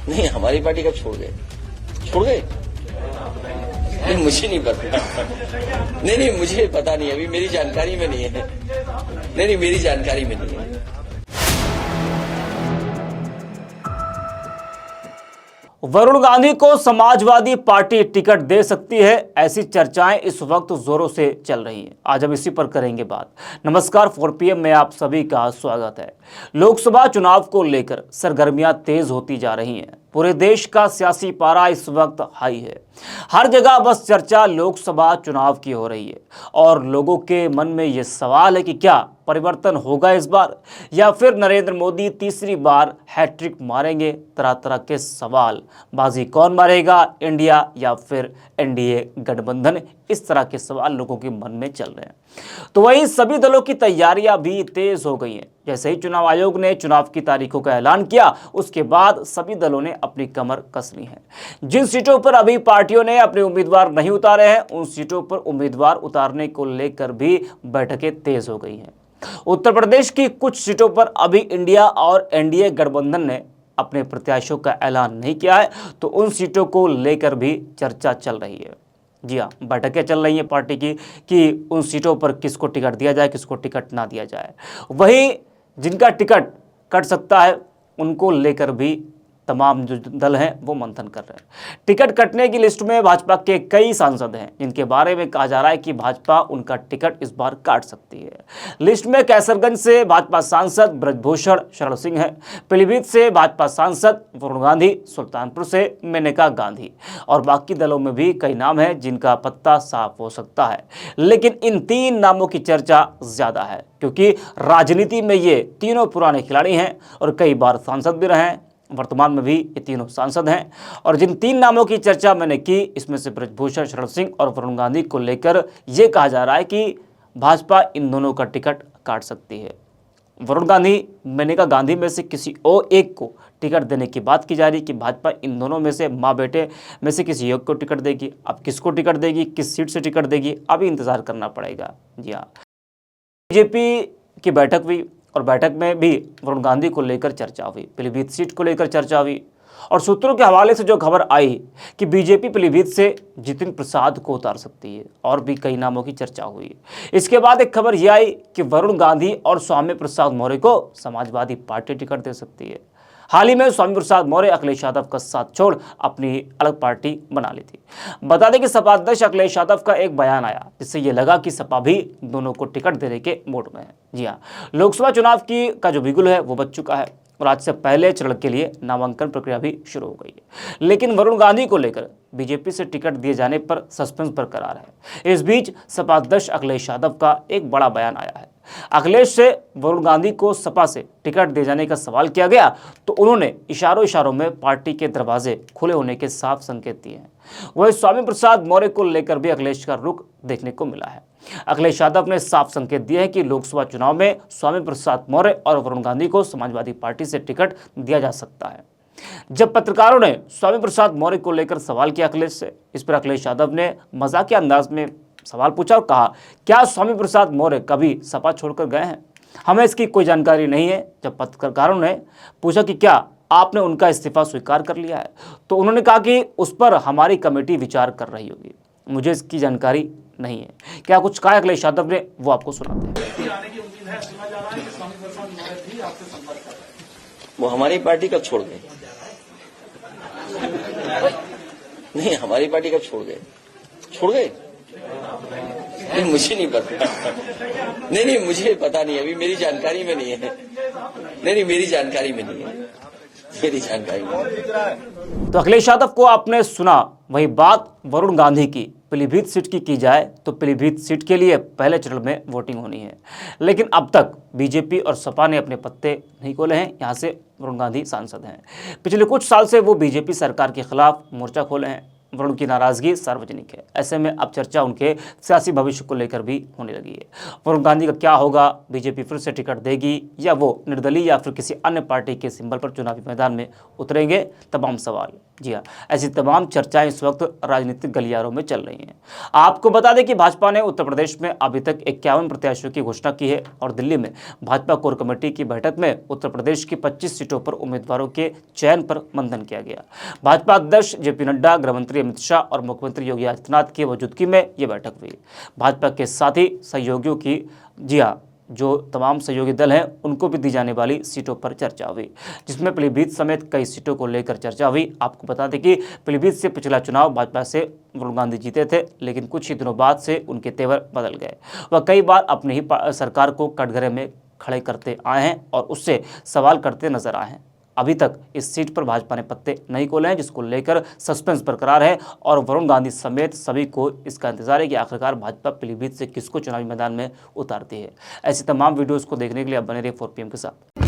नहीं, हमारी पार्टी कब छोड़ गए? छोड़ गए? नहीं, मुझे नहीं पता। नहीं, मुझे पता नहीं, अभी मेरी जानकारी में नहीं है। नहीं, मेरी जानकारी में नहीं है। वरुण गांधी को समाजवादी पार्टी टिकट दे सकती है, ऐसी चर्चाएं इस वक्त जोरों से चल रही हैं। आज हम इसी पर करेंगे बात। नमस्कार, 4 PM में आप सभी का स्वागत है। लोकसभा चुनाव को लेकर सरगर्मियां तेज होती जा रही हैं। पूरे देश का सियासी पारा इस वक्त हाई है। हर जगह बस चर्चा लोकसभा चुनाव की हो रही है और लोगों के मन में ये सवाल है कि क्या परिवर्तन होगा इस बार, या फिर नरेंद्र मोदी तीसरी बार हैट्रिक मारेंगे। तरह तरह के सवाल, बाजी कौन मारेगा, इंडिया या फिर एनडीए गठबंधन, इस तरह के सवाल लोगों के मन में चल रहे हैं। तो वहीं सभी दलों की तैयारियां भी तेज हो गई हैं। जैसे ही चुनाव आयोग ने चुनाव की तारीखों का ऐलान किया, उसके बाद सभी दलों ने अपनी कमर कस ली है। जिन सीटों पर अभी पार्टियों ने अपने उम्मीदवार नहीं उतारे हैं, उन सीटों पर उम्मीदवार उतारने को लेकर भी बैठकें तेज हो गई हैं। उत्तर प्रदेश की कुछ सीटों पर अभी इंडिया और एनडीए गठबंधन ने अपने प्रत्याशियों का ऐलान नहीं किया है, तो उन सीटों को लेकर भी चर्चा चल रही है। जी हाँ, बैठकें चल रही हैं पार्टी की कि उन सीटों पर किसको टिकट दिया जाए, किसको टिकट ना दिया जाए। वहीं जिनका टिकट कट सकता है, उनको लेकर भी तमाम जो दल हैं वो मंथन कर रहे हैं। टिकट कटने की लिस्ट में भाजपा के कई सांसद हैं, जिनके बारे में कहा जा रहा है कि भाजपा उनका टिकट इस बार काट सकती है। लिस्ट में कैसरगंज से भाजपा सांसद ब्रजभूषण शरण सिंह है, पीलीभीत से भाजपा सांसद वरुण गांधी, सुल्तानपुर से मेनका गांधी और बाकी दलों में भी कई नाम हैं जिनका पत्ता साफ हो सकता है। लेकिन इन 3 नामों की चर्चा ज्यादा है, क्योंकि राजनीति में ये तीनों पुराने खिलाड़ी हैं और कई बार सांसद भी रहे हैं। वर्तमान में भी ये तीनों सांसद हैं। और जिन 3 नामों की चर्चा मैंने की, इसमें से ब्रजभूषण शरण सिंह और वरुण गांधी को लेकर यह कहा जा रहा है कि भाजपा इन दोनों का टिकट काट सकती है। वरुण गांधी, मेनका गांधी में से किसी और एक को टिकट देने की बात की जा रही है कि भाजपा इन दोनों में से माँ बेटे में से किसी एक को टिकट देगी। अब किसको टिकट देगी, किस सीट से टिकट देगी, अभी इंतजार करना पड़ेगा। जी हाँ, बीजेपी की बैठक हुई और बैठक में भी वरुण गांधी को लेकर चर्चा हुई, पीलीभीत सीट को लेकर चर्चा हुई और सूत्रों के हवाले से जो खबर आई कि बीजेपी पीलीभीत से जितिन प्रसाद को उतार सकती है और भी कई नामों की चर्चा हुई। इसके बाद एक खबर यह आई कि वरुण गांधी और स्वामी प्रसाद मौर्य को समाजवादी पार्टी टिकट दे सकती है। हाल ही में स्वामी प्रसाद मौर्य अखिलेश यादव का साथ छोड़ अपनी अलग पार्टी बना ली थी। बता दें कि सपा अध्यक्ष अखिलेश यादव का एक बयान आया, जिससे यह लगा कि सपा भी दोनों को टिकट देने के मूड में है। जी हाँ, लोकसभा चुनाव का जो बिगुल है वो बच चुका है और आज से पहले चरण के लिए नामांकन प्रक्रिया भी शुरू हो गई है। लेकिन वरुण गांधी को लेकर बीजेपी से टिकट दिए जाने पर सस्पेंस बरकरार है। इस बीच सपा अध्यक्ष अखिलेश यादव का एक बड़ा बयान आया है। अखिलेश से वरुण गांधी को सपा से टिकट दिए जाने का सवाल किया गया तो उन्होंने इशारों में पार्टी के दरवाजे खुले होने के साफ संकेत दिए हैं। वहीं स्वामी प्रसाद मौर्य को लेकर भी अखिलेश का रुख देखने को मिला है। अखिलेश यादव ने साफ संकेत दिए हैं कि लोकसभा चुनाव में स्वामी प्रसाद मौर्य और वरुण गांधी को समाजवादी पार्टी से टिकट दिया जा सकता है। जब पत्रकारों ने स्वामी प्रसाद मौर्य को लेकर सवाल किया अखिलेश से, इस पर अखिलेश यादव ने मजाकिया अंदाज में सवाल पूछा और कहा, क्या स्वामी प्रसाद मौर्य कभी सपा छोड़कर गए हैं? हमें इसकी कोई जानकारी नहीं है। जब पत्रकारों ने पूछा कि क्या आपने उनका इस्तीफा स्वीकार कर लिया है, तो उन्होंने कहा कि उस पर हमारी कमेटी विचार कर रही होगी, मुझे इसकी जानकारी नहीं है। क्या कुछ कहा अखिलेश यादव ने, वो आपको सुनाते हैं। वो हमारी पार्टी कब छोड़ गए? नहीं, हमारी पार्टी कब छोड़ गए? छोड़ गए? नहीं, मुझे नहीं पता। नहीं, मुझे पता नहीं, अभी मेरी जानकारी में नहीं है। नहीं, मेरी जानकारी में नहीं है। मेरी जानकारी में। तो अखिलेश यादव को आपने सुना। वही बात वरुण गांधी की पीलीभीत सीट की जाए तो पीलीभीत सीट के लिए पहले चरण में वोटिंग होनी है, लेकिन अब तक बीजेपी और सपा ने अपने पत्ते नहीं खोले हैं। यहां से वरुण गांधी सांसद हैं। पिछले कुछ साल से वो बीजेपी सरकार के खिलाफ मोर्चा खोले हैं। वरुण की नाराजगी सार्वजनिक है। ऐसे में अब चर्चा उनके सियासी भविष्य को लेकर भी होने लगी है। वरुण गांधी का क्या होगा? बीजेपी फिर से टिकट देगी या वो निर्दलीय या फिर किसी अन्य पार्टी के सिंबल पर चुनावी मैदान में उतरेंगे? तमाम सवाल जी हाँ, ऐसी तमाम चर्चाएं इस वक्त राजनीतिक गलियारों में चल रही हैं। आपको बता दें कि भाजपा ने उत्तर प्रदेश में अभी तक 51 प्रत्याशियों की घोषणा की है और दिल्ली में भाजपा कोर कमेटी की बैठक में उत्तर प्रदेश की 25 सीटों पर उम्मीदवारों के चयन पर मंथन किया गया। भाजपा अध्यक्ष जेपी नड्डा, गृहमंत्री अमित शाह और मुख्यमंत्री योगी आदित्यनाथ की मौजूदगी में ये बैठक हुई। भाजपा के साथ ही सहयोगियों की, जी हाँ, जो तमाम सहयोगी दल हैं उनको भी दी जाने वाली सीटों पर चर्चा हुई, जिसमें पीलीभीत समेत कई सीटों को लेकर चर्चा हुई। आपको बता दें कि पीलीभीत से पिछला चुनाव भाजपा से वरुण गांधी जीते थे, लेकिन कुछ ही दिनों बाद से उनके तेवर बदल गए। वह कई बार अपनी ही सरकार को कटघरे में खड़े करते आए हैं और उससे सवाल करते नजर आए हैं। अभी तक इस सीट पर भाजपा ने पत्ते नहीं खोले हैं, जिसको लेकर सस्पेंस बरकरार है और वरुण गांधी समेत सभी को इसका इंतजार है कि आखिरकार भाजपा पीलीभीत से किसको चुनावी मैदान में उतारती है। ऐसी तमाम वीडियोस को देखने के लिए आप बने रहिए 4PM के साथ।